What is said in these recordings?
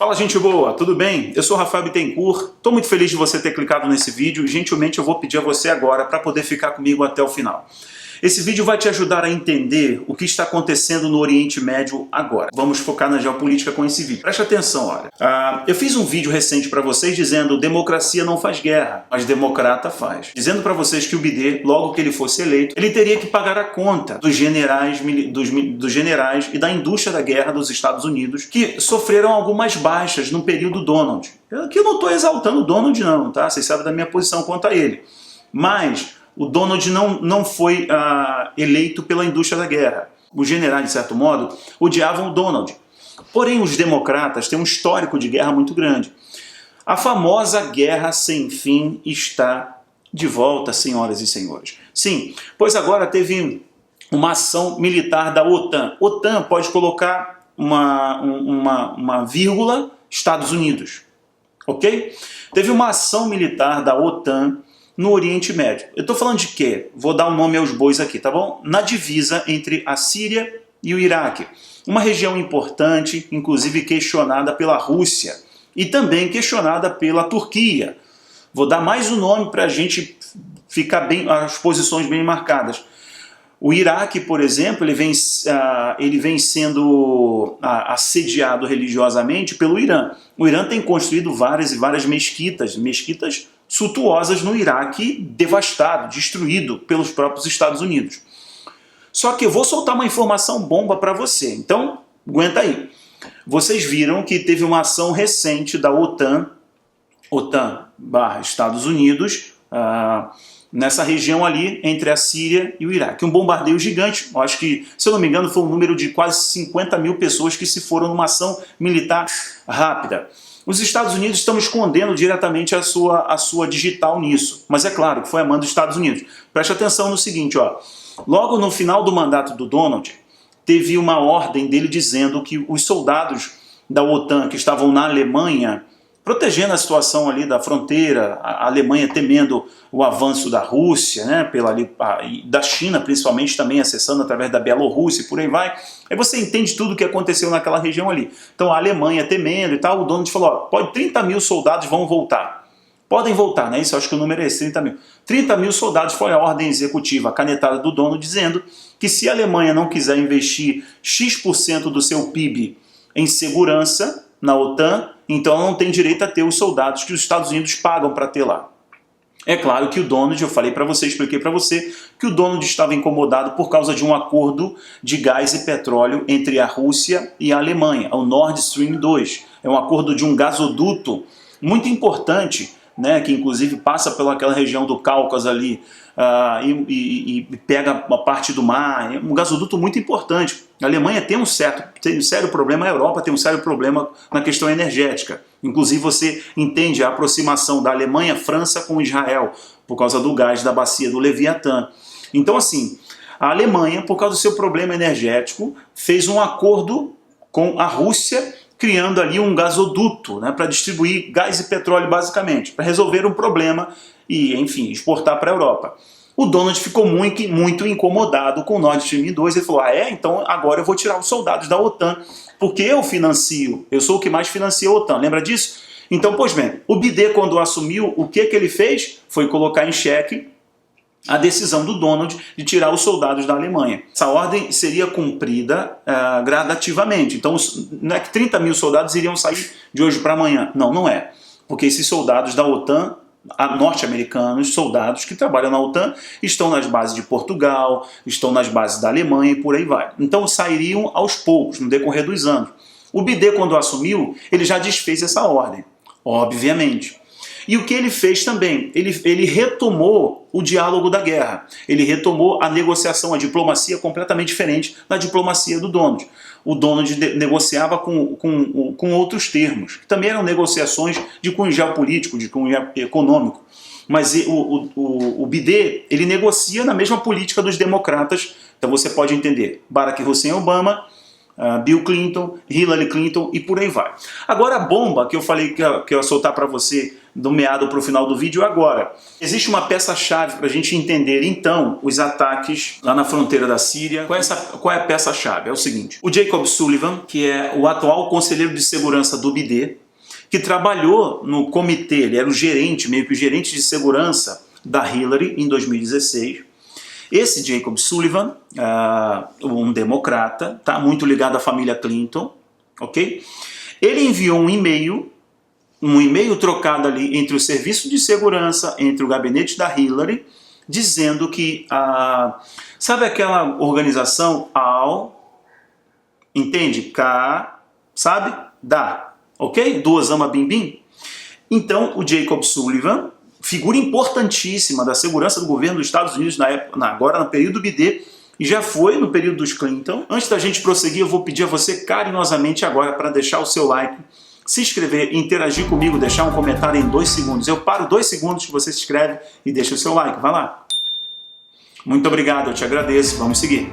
Fala, gente boa, tudo bem? Eu sou o Rafael Bittencourt, estou muito feliz de você ter clicado nesse vídeo e gentilmente eu vou pedir a você agora para poder ficar comigo até o final. Esse vídeo vai te ajudar a entender o que está acontecendo no Oriente Médio agora. Vamos focar na geopolítica com esse vídeo. Preste atenção, olha. Eu fiz um vídeo recente para vocês dizendo democracia não faz guerra, mas democrata faz. Dizendo para vocês que o Biden, logo que ele fosse eleito, ele teria que pagar a conta dos generais e da indústria da guerra dos Estados Unidos, que sofreram algumas baixas no período Donald. Aqui eu não estou exaltando o Donald não, tá? Vocês sabem da minha posição quanto a ele. Mas o Donald não foi eleito pela indústria da guerra. Os generais, de certo modo, odiavam o Donald. Porém, os democratas têm um histórico de guerra muito grande. A famosa guerra sem fim está de volta, senhoras e senhores. Sim, pois agora teve uma ação militar da OTAN. OTAN pode colocar uma vírgula, Estados Unidos. Ok? Teve uma ação militar da OTAN no Oriente Médio. Eu estou falando de quê? Vou dar um nome aos bois aqui, tá bom? Na divisa entre a Síria e o Iraque. Uma região importante, inclusive questionada pela Rússia e também questionada pela Turquia. Vou dar mais um nome para a gente ficar bem, as posições bem marcadas. O Iraque, por exemplo, ele vem sendo assediado religiosamente pelo Irã. O Irã tem construído várias e várias mesquitas suntuosas no Iraque, devastado, destruído pelos próprios Estados Unidos. Só que eu vou soltar uma informação bomba para você, então aguenta aí. Vocês viram que teve uma ação recente da OTAN/Estados Unidos, nessa região ali entre a Síria e o Iraque. Um bombardeio gigante, eu acho que, se eu não me engano, foi um número de quase 50 mil pessoas que se foram numa ação militar rápida. Os Estados Unidos estão escondendo diretamente a sua digital nisso, mas é claro que foi a mão dos Estados Unidos. Preste atenção no seguinte, ó. Logo no final do mandato do Donald, teve uma ordem dele dizendo que os soldados da OTAN que estavam na Alemanha, protegendo a situação ali da fronteira, a Alemanha temendo o avanço da Rússia, né, da China principalmente também acessando através da Bielorrússia e por aí vai. Aí você entende tudo o que aconteceu naquela região ali. Então a Alemanha temendo e tal, o Donald falou, ó, 30 mil soldados vão voltar. Podem voltar, né? Isso eu acho que o número é esse, 30 mil. 30 mil soldados foi a ordem executiva, a canetada do Donald, dizendo que se a Alemanha não quiser investir X% do seu PIB em segurança na OTAN, então ela não tem direito a ter os soldados que os Estados Unidos pagam para ter lá. É claro que o Donald, eu falei para você, expliquei para você, que o Donald estava incomodado por causa de um acordo de gás e petróleo entre a Rússia e a Alemanha, o Nord Stream 2. É um acordo de um gasoduto muito importante, né, que inclusive passa pelaquela região do Cáucaso ali e pega uma parte do mar. É um gasoduto muito importante. A Alemanha tem um sério problema, a Europa tem um sério problema na questão energética. Inclusive você entende a aproximação da Alemanha, França com Israel, por causa do gás da bacia do Leviatã. Então assim, a Alemanha, por causa do seu problema energético, fez um acordo com a Rússia, criando ali um gasoduto, né, para distribuir gás e petróleo basicamente, para resolver um problema e, enfim, exportar para a Europa. O Donald ficou muito incomodado com o Nord Stream 2, ele falou, então agora eu vou tirar os soldados da OTAN, porque eu sou o que mais financia a OTAN, lembra disso? Então, pois bem, o Biden, quando assumiu, o que ele fez? Foi colocar em xeque a decisão do Donald de tirar os soldados da Alemanha. Essa ordem seria cumprida gradativamente. Então, não é que 30 mil soldados iriam sair de hoje para amanhã. Não, não é. Porque esses soldados da OTAN, norte-americanos, soldados que trabalham na OTAN, estão nas bases de Portugal, estão nas bases da Alemanha e por aí vai. Então, sairiam aos poucos, no decorrer dos anos. O Biden, quando assumiu, ele já desfez essa ordem, obviamente. E o que ele fez também? Ele retomou o diálogo da guerra. Ele retomou a negociação, a diplomacia completamente diferente da diplomacia do Donald. O Donald negociava com outros termos, que também eram negociações de cunho geopolítico, de cunho econômico. Mas o Biden, ele negocia na mesma política dos democratas. Então você pode entender Barack Hussein Obama, Bill Clinton, Hillary Clinton e por aí vai. Agora a bomba que eu falei que eu ia soltar para você do meado para o final do vídeo agora. Existe uma peça-chave para a gente entender, então, os ataques lá na fronteira da Síria. Qual é a peça-chave? É o seguinte: o Jacob Sullivan, que é o atual conselheiro de segurança do BIDE, que trabalhou no comitê, ele era o gerente, meio que o gerente de segurança da Hillary em 2016. Esse Jacob Sullivan, um democrata, tá, muito ligado à família Clinton, ok? Ele enviou um e-mail trocado ali entre o serviço de segurança, entre o gabinete da Hillary, dizendo que, sabe aquela organização AL, entende? K, sabe? Da, ok? Do Osama Bin Bin. Então, o Jacob Sullivan, figura importantíssima da segurança do governo dos Estados Unidos agora no período BIDE, e já foi no período dos Clinton. Antes da gente prosseguir, eu vou pedir a você carinhosamente agora para deixar o seu like, se inscrever, interagir comigo, deixar um comentário em 2 segundos. Eu paro 2 segundos que você se inscreve e deixa o seu like. Vai lá. Muito obrigado, eu te agradeço. Vamos seguir.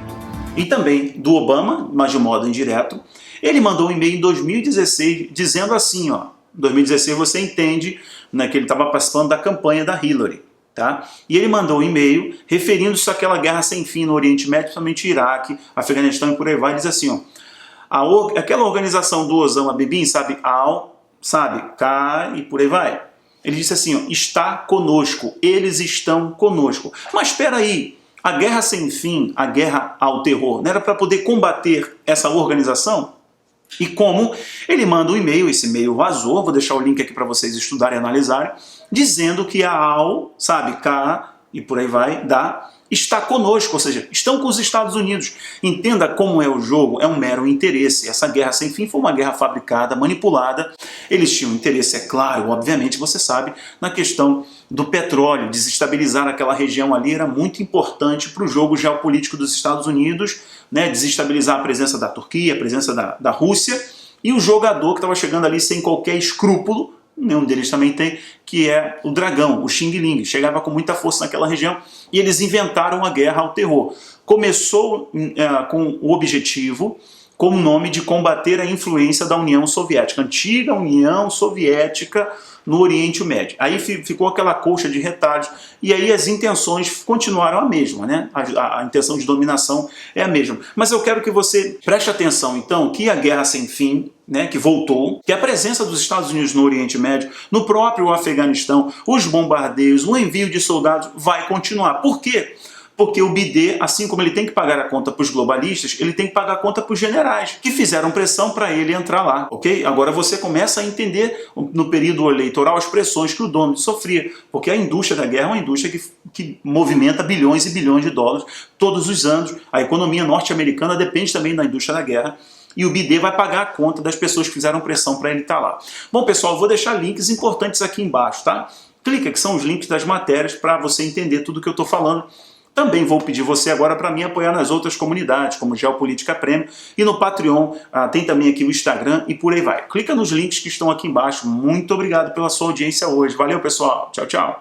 E também do Obama, mas de modo indireto, ele mandou um e-mail em 2016 dizendo assim, ó, em 2016 você entende, né, que ele estava participando da campanha da Hillary, tá? E ele mandou um e-mail referindo-se àquela guerra sem fim no Oriente Médio, principalmente Iraque, Afeganistão e por aí vai, diz assim, ó, aquela organização do Osama Bin Bin, sabe, AL, sabe, K e por aí vai. Ele disse assim, ó, está conosco, eles estão conosco. Mas espera aí, a guerra sem fim, a guerra ao terror, não era para poder combater essa organização? E como ele manda um e-mail, esse e-mail vazou, vou deixar o link aqui para vocês estudarem e analisarem, dizendo que a AL, sabe, K e por aí vai, está conosco, ou seja, estão com os Estados Unidos. Entenda como é o jogo, é um mero interesse. Essa guerra sem fim foi uma guerra fabricada, manipulada. Eles tinham interesse, é claro, obviamente, você sabe, na questão do petróleo. Desestabilizar aquela região ali era muito importante para o jogo geopolítico dos Estados Unidos, né? Desestabilizar a presença da Turquia, a presença da Rússia, e o jogador que estava chegando ali sem qualquer escrúpulo, nenhum deles também tem, que é o dragão, o Xing Ling, chegava com muita força naquela região, e eles inventaram a guerra ao terror. Começou com o objetivo, com o nome de combater a influência da União Soviética, antiga União Soviética no Oriente Médio. Aí ficou aquela colcha de retalhos, e aí as intenções continuaram a mesma, né? A intenção de dominação é a mesma. Mas eu quero que você preste atenção, então, que a guerra sem fim, né, que voltou, que a presença dos Estados Unidos no Oriente Médio, no próprio Afeganistão, os bombardeios, o envio de soldados vai continuar. Por quê? Porque o BIDE, assim como ele tem que pagar a conta para os globalistas, ele tem que pagar a conta para os generais, que fizeram pressão para ele entrar lá, ok? Agora você começa a entender, no período eleitoral, as pressões que o Donald sofria, porque a indústria da guerra é uma indústria que movimenta bilhões e bilhões de dólares todos os anos. A economia norte-americana depende também da indústria da guerra, e o BIDE vai pagar a conta das pessoas que fizeram pressão para ele estar lá. Bom, pessoal, eu vou deixar links importantes aqui embaixo, tá? Clica, que são os links das matérias para você entender tudo o que eu estou falando. Também vou pedir você agora para me apoiar nas outras comunidades, como Geopolítica Premium, e no Patreon, tem também aqui o Instagram e por aí vai. Clica nos links que estão aqui embaixo. Muito obrigado pela sua audiência hoje. Valeu, pessoal. Tchau, tchau.